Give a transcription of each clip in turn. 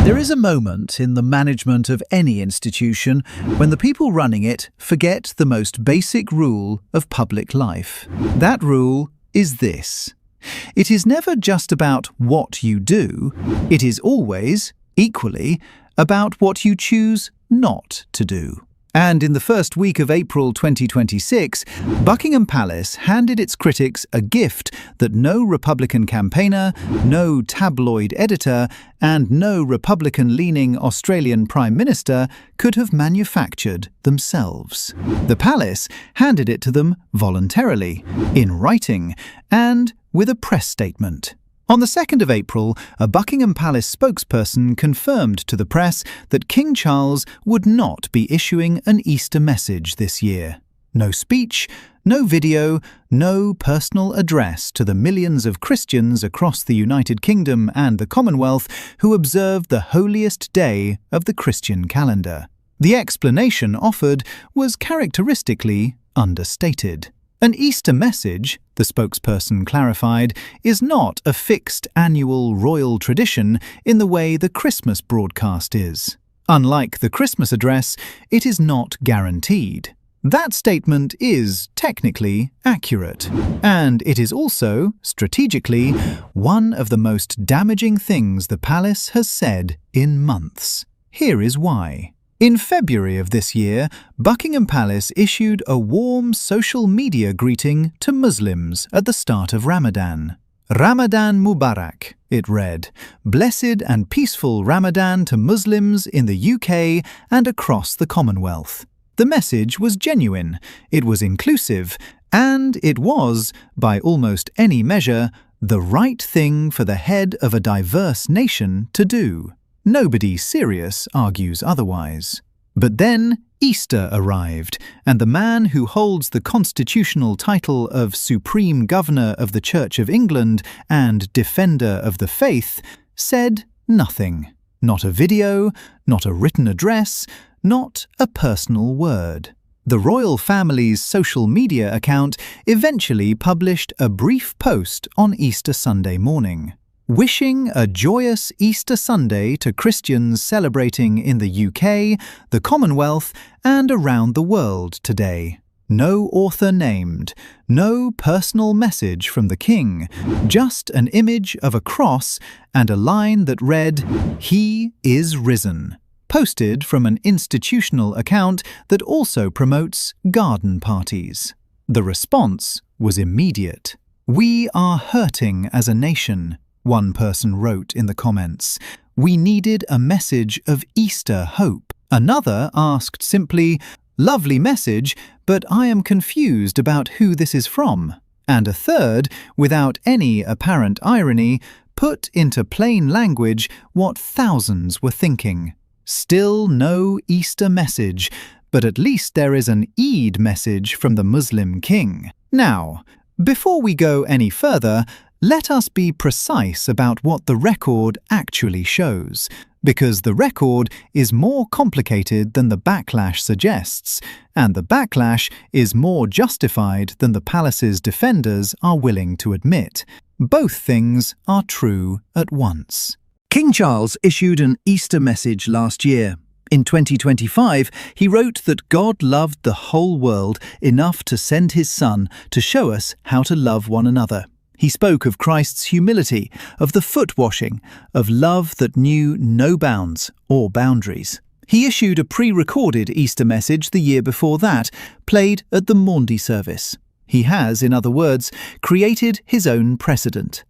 There is a moment in the management of any institution when the people running it forget the most basic rule of public life. That rule is this: it is never just about what you do, it is always, equally, about what you choose not to do. And in the first week of April 2026, Buckingham Palace handed its critics a gift that no Republican campaigner, no tabloid editor, and no Republican-leaning Australian Prime Minister could have manufactured themselves. The Palace handed it to them voluntarily, in writing, and with a press statement. On the 2nd of April, a Buckingham Palace spokesperson confirmed to the press that King Charles would not be issuing an Easter message this year. No speech, no video, no personal address to the millions of Christians across the United Kingdom and the Commonwealth who observe the holiest day of the Christian calendar. The explanation offered was characteristically understated. An Easter message, the spokesperson clarified, is not a fixed annual royal tradition in the way the Christmas broadcast is. Unlike the Christmas address, it is not guaranteed. That statement is technically accurate, and it is also, strategically, one of the most damaging things the palace has said in months. Here is why. In February of this year, Buckingham Palace issued a warm social media greeting to Muslims at the start of Ramadan. Ramadan Mubarak, it read. Blessed and peaceful Ramadan to Muslims in the UK and across the Commonwealth. The message was genuine, it was inclusive, and it was, by almost any measure, the right thing for the head of a diverse nation to do. Nobody serious argues otherwise. But then Easter arrived, and the man who holds the constitutional title of Supreme Governor of the Church of England and Defender of the Faith said nothing. Not a video, not a written address, not a personal word. The royal family's social media account eventually published a brief post on Easter Sunday morning, wishing a joyous Easter Sunday to Christians celebrating in the UK, the Commonwealth, and around the world today. No author named, no personal message from the king, just an image of a cross and a line that read, "He is risen," posted from an institutional account that also promotes garden parties. The response was immediate. "We are hurting as a nation," one person wrote in the comments. "We needed a message of Easter hope." Another asked simply, "Lovely message, but I am confused about who this is from." And a third, without any apparent irony, put into plain language what thousands were thinking. Still no Easter message, but at least there is an Eid message from the Muslim king. Now, before we go any further, let us be precise about what the record actually shows, because the record is more complicated than the backlash suggests, and the backlash is more justified than the palace's defenders are willing to admit. Both things are true at once. King Charles issued an Easter message last year. In 2025, he wrote that God loved the whole world enough to send his Son to show us how to love one another. He spoke of Christ's humility, of the foot washing, of love that knew no bounds or boundaries. He issued a pre-recorded Easter message the year before that, played at the Maundy service. He has, in other words, created his own precedent.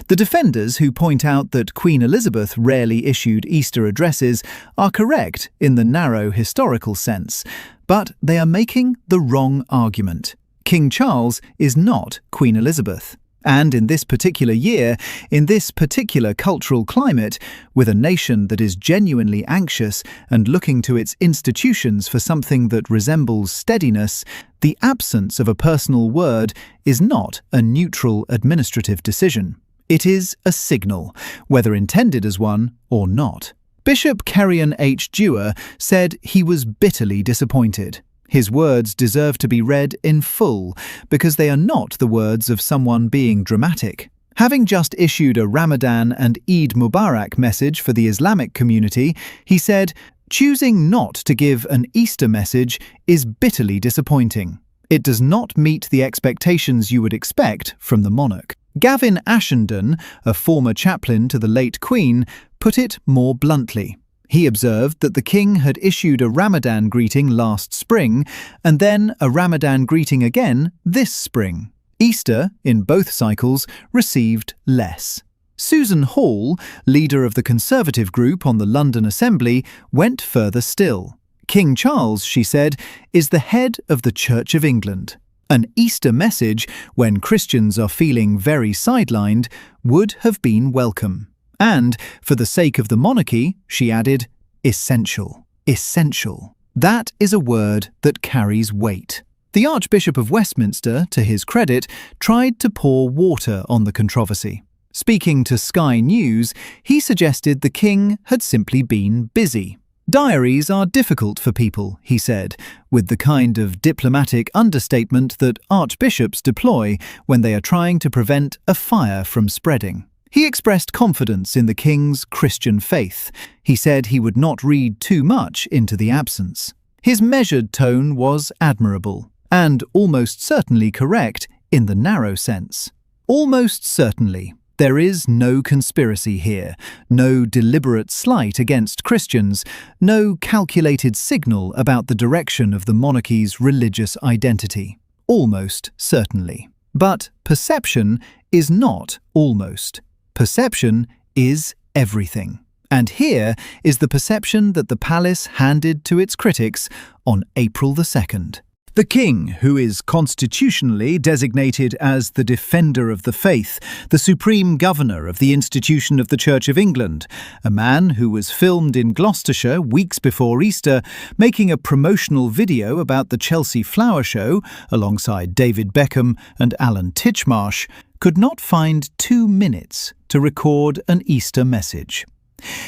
The defenders who point out that Queen Elizabeth rarely issued Easter addresses are correct in the narrow historical sense, but they are making the wrong argument. King Charles is not Queen Elizabeth. And in this particular year, in this particular cultural climate, with a nation that is genuinely anxious and looking to its institutions for something that resembles steadiness, the absence of a personal word is not a neutral administrative decision. It is a signal, whether intended as one or not. Bishop Kerian Dewar said he was bitterly disappointed. His words deserve to be read in full, because they are not the words of someone being dramatic. Having just issued a Ramadan and Eid Mubarak message for the Islamic community, he said, "Choosing not to give an Easter message is bitterly disappointing. It does not meet the expectations you would expect from the monarch." Gavin Ashenden, a former chaplain to the late Queen, put it more bluntly. He observed that the king had issued a Ramadan greeting last spring and then a Ramadan greeting again this spring. Easter, in both cycles, received less. Susan Hall, leader of the Conservative group on the London Assembly, went further still. King Charles, she said, is the head of the Church of England. An Easter message, when Christians are feeling very sidelined, would have been welcome. And, for the sake of the monarchy, she added, essential. Essential. That is a word that carries weight. The Archbishop of Westminster, to his credit, tried to pour water on the controversy. Speaking to Sky News, he suggested the king had simply been busy. Diaries are difficult for people, he said, with the kind of diplomatic understatement that archbishops deploy when they are trying to prevent a fire from spreading. He expressed confidence in the king's Christian faith. He said he would not read too much into the absence. His measured tone was admirable, and almost certainly correct in the narrow sense. Almost certainly. There is no conspiracy here, no deliberate slight against Christians, no calculated signal about the direction of the monarchy's religious identity. Almost certainly. But perception is not almost. Perception is everything. And here is the perception that the palace handed to its critics on April the 2nd. The king, who is constitutionally designated as the defender of the faith, the supreme governor of the institution of the Church of England, a man who was filmed in Gloucestershire weeks before Easter, making a promotional video about the Chelsea Flower Show alongside David Beckham and Alan Titchmarsh, could not find 2 minutes to record an Easter message.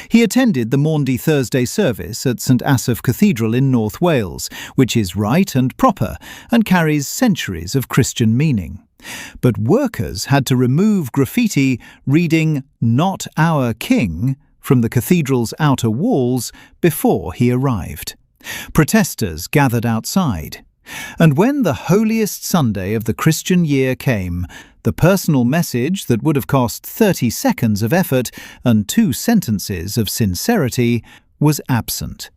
He attended the Maundy Thursday service at St Asaph Cathedral in North Wales, which is right and proper and carries centuries of Christian meaning. But workers had to remove graffiti reading "Not Our King" from the cathedral's outer walls before he arrived. Protesters gathered outside. And when the holiest Sunday of the Christian year came, the personal message that would have cost 30 seconds of effort and 2 sentences of sincerity was absent.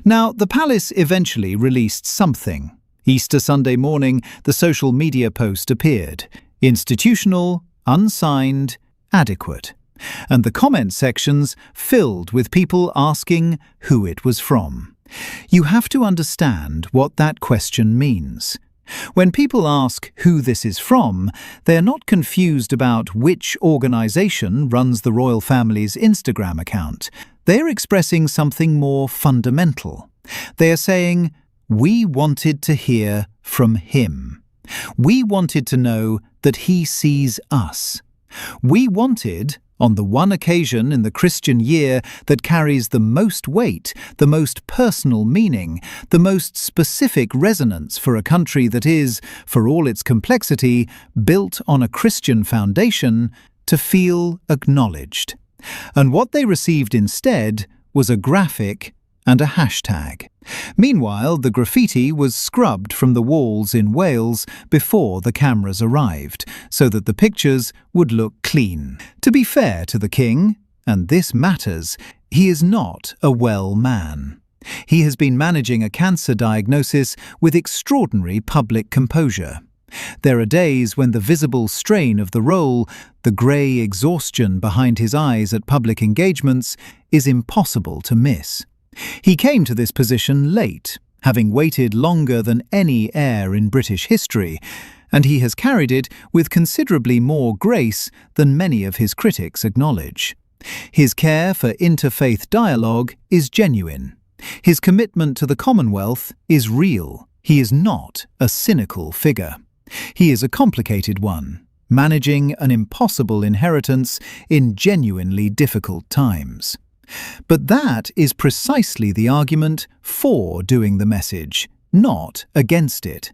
Now, the palace eventually released something. Easter Sunday morning, the social media post appeared. Institutional, unsigned, adequate. And the comment sections filled with people asking who it was from. You have to understand what that question means. When people ask who this is from, they are not confused about which organisation runs the royal family's Instagram account. They are expressing something more fundamental. They are saying, we wanted to hear from him. We wanted to know that he sees us. We wanted, on the one occasion in the Christian year that carries the most weight, the most personal meaning, the most specific resonance for a country that is, for all its complexity, built on a Christian foundation, to feel acknowledged. And what they received instead was a graphic and a hashtag. Meanwhile, the graffiti was scrubbed from the walls in Wales before the cameras arrived, so that the pictures would look clean. To be fair to the king, and this matters, he is not a well man. He has been managing a cancer diagnosis with extraordinary public composure. There are days when the visible strain of the role, the grey exhaustion behind his eyes at public engagements, is impossible to miss. He came to this position late, having waited longer than any heir in British history, and he has carried it with considerably more grace than many of his critics acknowledge. His care for interfaith dialogue is genuine. His commitment to the Commonwealth is real. He is not a cynical figure. He is a complicated one, managing an impossible inheritance in genuinely difficult times. But that is precisely the argument for doing the message, not against it.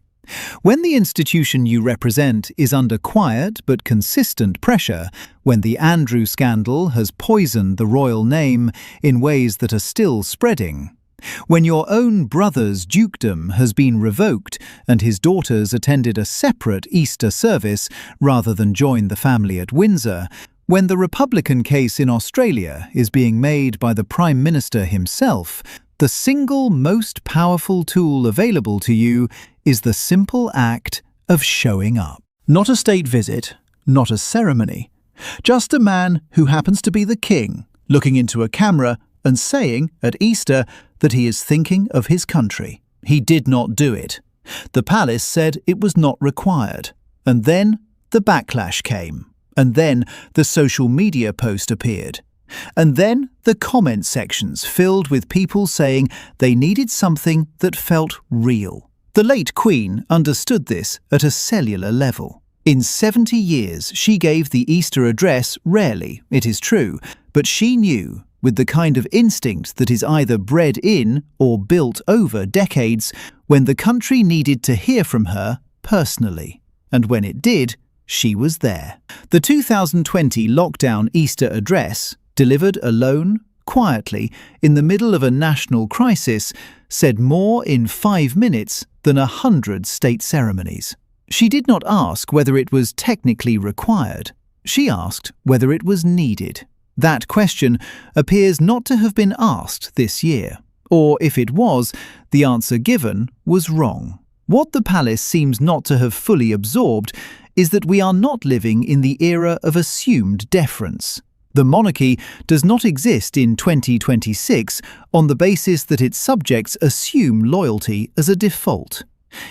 When the institution you represent is under quiet but consistent pressure, when the Andrew scandal has poisoned the royal name in ways that are still spreading, when your own brother's dukedom has been revoked and his daughters attended a separate Easter service rather than join the family at Windsor, when the Republican case in Australia is being made by the Prime Minister himself, the single most powerful tool available to you is the simple act of showing up. Not a state visit, not a ceremony. Just a man who happens to be the king, looking into a camera and saying at Easter that he is thinking of his country. He did not do it. The palace said it was not required. And then the backlash came. And then the social media post appeared. And then the comment sections filled with people saying they needed something that felt real. The late Queen understood this at a cellular level. In 70 years, she gave the Easter address rarely, it is true, but she knew, with the kind of instinct that is either bred in or built over decades, when the country needed to hear from her personally. And when it did, she was there. The 2020 lockdown Easter address, delivered alone, quietly, in the middle of a national crisis, said more in 5 minutes than 100 state ceremonies. She did not ask whether it was technically required. She asked whether it was needed. That question appears not to have been asked this year. Or if it was, the answer given was wrong. What the palace seems not to have fully absorbed is that we are not living in the era of assumed deference. The monarchy does not exist in 2026 on the basis that its subjects assume loyalty as a default.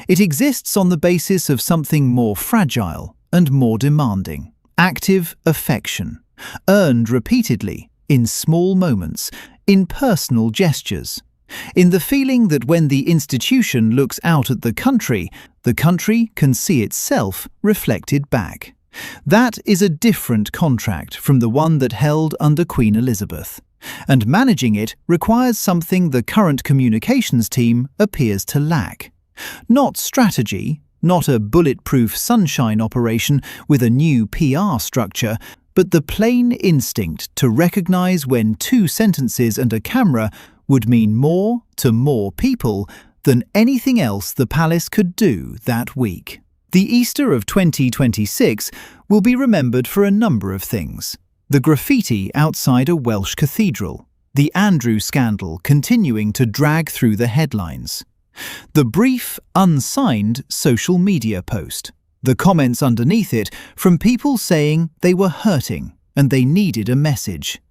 It exists on the basis of something more fragile and more demanding: active affection, earned repeatedly, in small moments, in personal gestures, in the feeling that when the institution looks out at the country can see itself reflected back. That is a different contract from the one that held under Queen Elizabeth, and managing it requires something the current communications team appears to lack. Not strategy, not a bulletproof sunshine operation with a new PR structure, but the plain instinct to recognize when 2 sentences and a camera would mean more to more people than anything else the palace could do that week. The Easter of 2026 will be remembered for a number of things. The graffiti outside a Welsh cathedral, the Andrew scandal continuing to drag through the headlines, the brief, unsigned social media post, the comments underneath it from people saying they were hurting and they needed a message,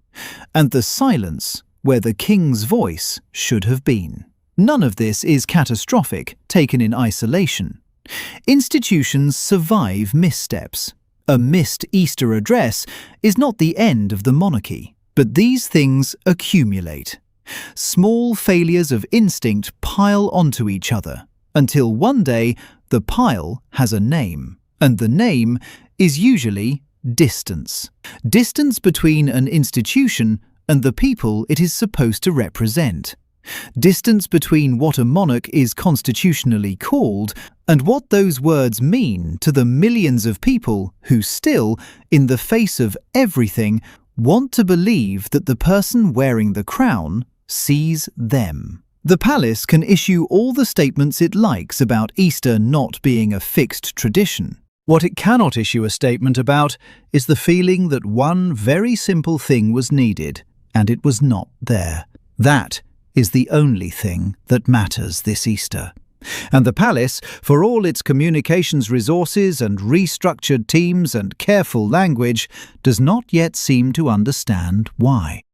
and the silence where the king's voice should have been. None of this is catastrophic, taken in isolation. Institutions survive missteps. A missed Easter address is not the end of the monarchy, but these things accumulate. Small failures of instinct pile onto each other, until one day the pile has a name, and the name is usually distance. Distance between an institution and the people it is supposed to represent. Distance between what a monarch is constitutionally called and what those words mean to the millions of people who still, in the face of everything, want to believe that the person wearing the crown sees them. The palace can issue all the statements it likes about Easter not being a fixed tradition. What it cannot issue a statement about is the feeling that one very simple thing was needed, and it was not there. That is the only thing that matters this Easter. And the palace, for all its communications resources and restructured teams and careful language, does not yet seem to understand why.